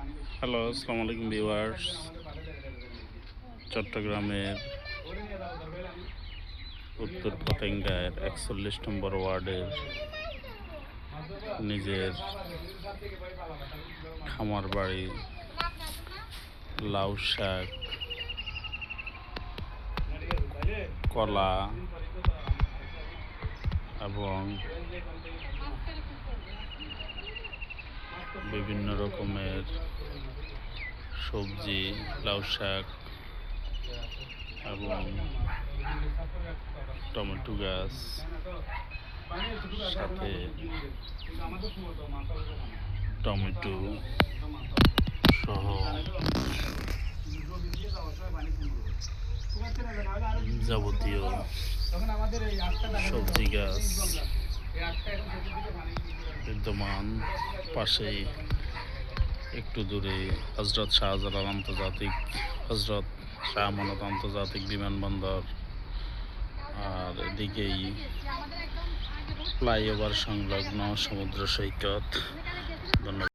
Hello, আসসালামু আলাইকুম viewers. চট্টগ্রামের উত্তর পতেঙ্গার ৪১ নম্বর ওয়ার্ডের নিজের খামার বাড়ি লাউ শাক, কলা এবং বিভিন্ন রকমের সবজি, লাউ শাক এবং টমেটো গাছ, সাথে টমেটো সহ যাবতীয় সবজি গাছ বিদ্যমান। পাশেই একটু দূরে হজরত শাহজালাল হজরত শাহ আমানত আন্তর্জাতিক বিমানবন্দর, আর এদিকেই ফ্লাইওভার সংলগ্ন সমুদ্র সৈকত। ধন্যবাদ।